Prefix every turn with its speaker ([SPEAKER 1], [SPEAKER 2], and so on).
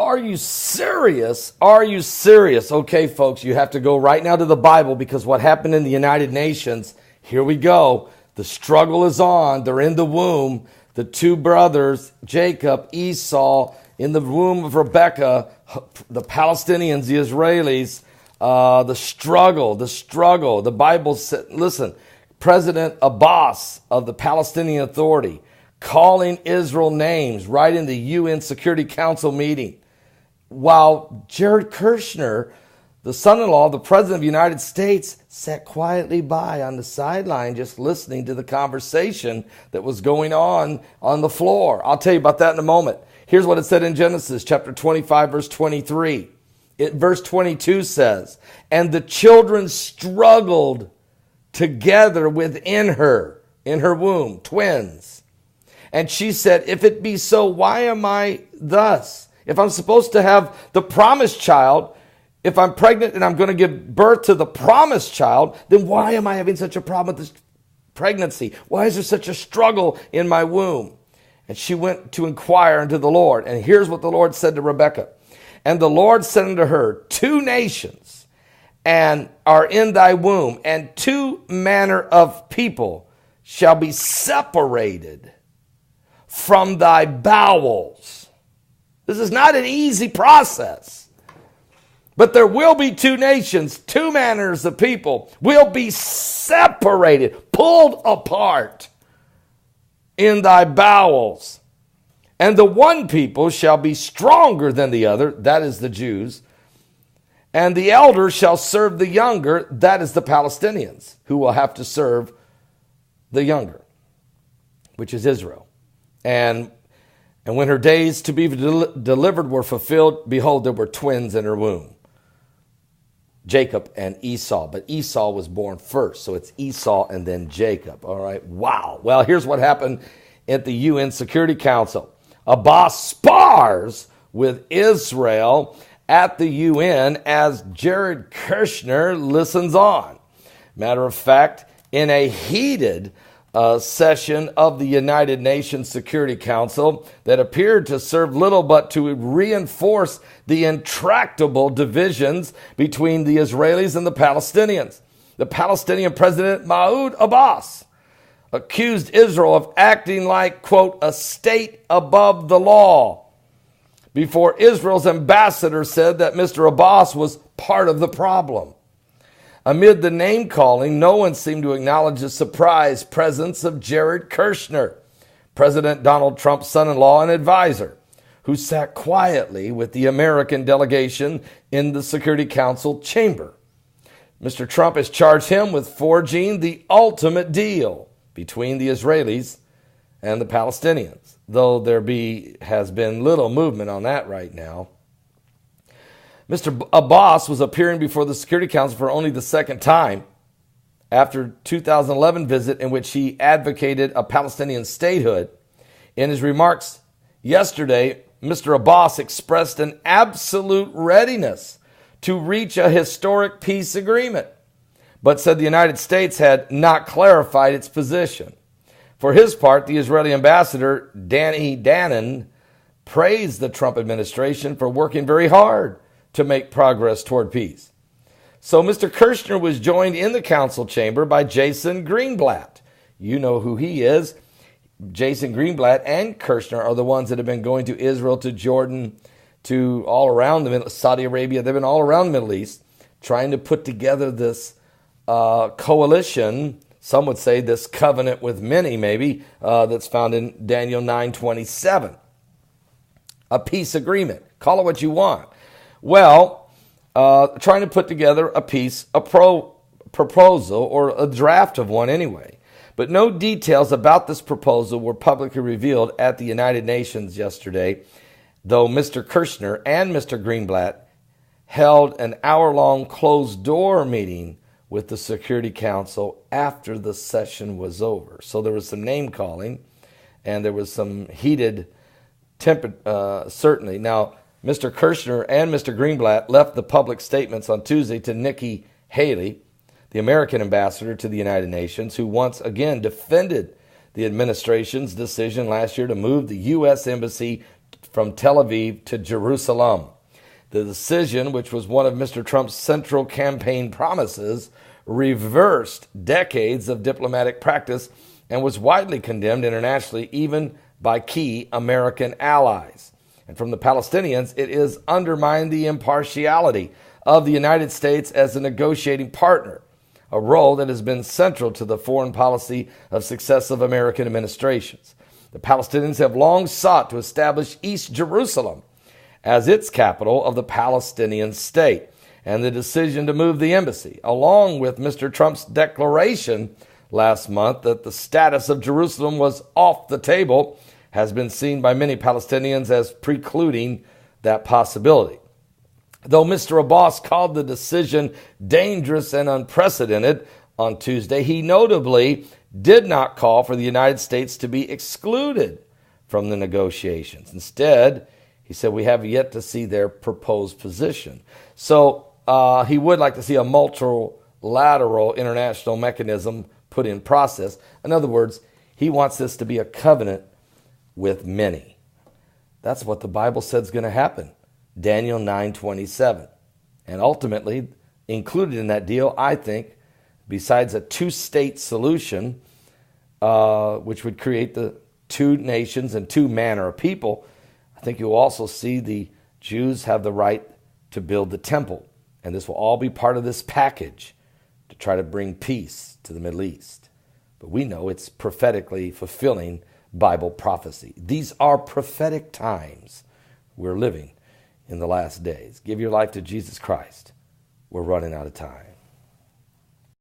[SPEAKER 1] Are you serious? Are you serious? Okay, folks, you have to go right now to the Bible, because what happened in the United Nations, here we go. The struggle is on. They're in the womb. The two brothers, Jacob, Esau, in the womb of Rebekah, the Palestinians, the Israelis, the struggle. The Bible said, listen, President Abbas of the Palestinian Authority calling Israel names right in the UN Security Council meeting, while Jared Kushner, the son-in-law of the President of the United States, sat quietly by on the sideline just listening to the conversation that was going on the floor. I'll tell you about that in a moment. Here's what it said in Genesis chapter 25, verse 23. Verse 22 says, "And the children struggled together within her, in her womb, twins. And she said, if it be so, why am I thus? If I'm supposed to have the promised child, if I'm pregnant and I'm going to give birth to the promised child, then why am I having such a problem with this pregnancy? Why is there such a struggle in my womb?" And she went to inquire unto the Lord. And here's what the Lord said to Rebekah. "And the Lord said unto her, 2 nations and are in thy womb, and 2 manner of people shall be separated from thy bowels." This is not an easy process. But there will be 2 nations, 2 manners of people will be separated, pulled apart in thy bowels. "And the one people shall be stronger than the other," that is the Jews. "And the elder shall serve the younger," that is the Palestinians, who will have to serve the younger, which is Israel. And when her days to be delivered were fulfilled, behold, there were twins in her womb, Jacob and Esau. But Esau was born first, so it's Esau and then Jacob. All right, wow. Well, here's what happened at the UN Security Council. Abbas spars with Israel at the UN as Jared Kushner listens on. Matter of fact, in a heated session of the United Nations Security Council that appeared to serve little but to reinforce the intractable divisions between the Israelis and the Palestinians. The Palestinian President Mahmoud Abbas accused Israel of acting like, quote, a state above the law, before Israel's ambassador said that Mr. Abbas was part of the problem. Amid the name-calling, no one seemed to acknowledge the surprise presence of Jared Kushner, President Donald Trump's son-in-law and advisor, who sat quietly with the American delegation in the Security Council chamber. Mr. Trump has charged him with forging the ultimate deal between the Israelis and the Palestinians, though there has been little movement on that right now. Mr. Abbas was appearing before the Security Council for only the second time after 2011 visit in which he advocated a Palestinian statehood. In his remarks yesterday, Mr. Abbas expressed an absolute readiness to reach a historic peace agreement, but said the United States had not clarified its position. For his part, the Israeli ambassador, Danny Danon, praised the Trump administration for working very hard to make progress toward peace. So Mr. Kushner was joined in the council chamber by Jason Greenblatt. You know who he is. Jason Greenblatt and Kushner are the ones that have been going to Israel, to Jordan, to all around Saudi Arabia. They've been all around the Middle East trying to put together this coalition, some would say this covenant with many maybe, that's found in Daniel 9:27. A peace agreement. Call it what you want. Well, trying to put together a proposal, or a draft of one anyway. But no details about this proposal were publicly revealed at the United Nations yesterday, though Mr. Kushner and Mr. Greenblatt held an hour-long closed-door meeting with the Security Council after the session was over. So there was some name-calling, and there was some heated certainly. Now, Mr. Kushner and Mr. Greenblatt left the public statements on Tuesday to Nikki Haley, the American ambassador to the United Nations, who once again defended the administration's decision last year to move the U.S. Embassy from Tel Aviv to Jerusalem. The decision, which was one of Mr. Trump's central campaign promises, reversed decades of diplomatic practice and was widely condemned internationally, even by key American allies. And from the Palestinians, it has undermined the impartiality of the United States as a negotiating partner, a role that has been central to the foreign policy of successive American administrations. The Palestinians have long sought to establish East Jerusalem as its capital of the Palestinian state, and the decision to move the embassy, along with Mr. Trump's declaration last month that the status of Jerusalem was off the table, has been seen by many Palestinians as precluding that possibility. Though Mr. Abbas called the decision dangerous and unprecedented on Tuesday, he notably did not call for the United States to be excluded from the negotiations. Instead, he said, we have yet to see their proposed position. So he would like to see a multilateral international mechanism put in process. In other words, he wants this to be a covenant with many. That's what the Bible said is going to happen. Daniel 9:27. And ultimately, included in that deal, I think, besides a two-state solution, which would create the two nations and two manner of people, I think you'll also see the Jews have the right to build the temple. And this will all be part of this package to try to bring peace to the Middle East. But we know it's prophetically fulfilling Bible prophecy. These are prophetic times we're living in the last days. Give your life to Jesus Christ. We're running out of time.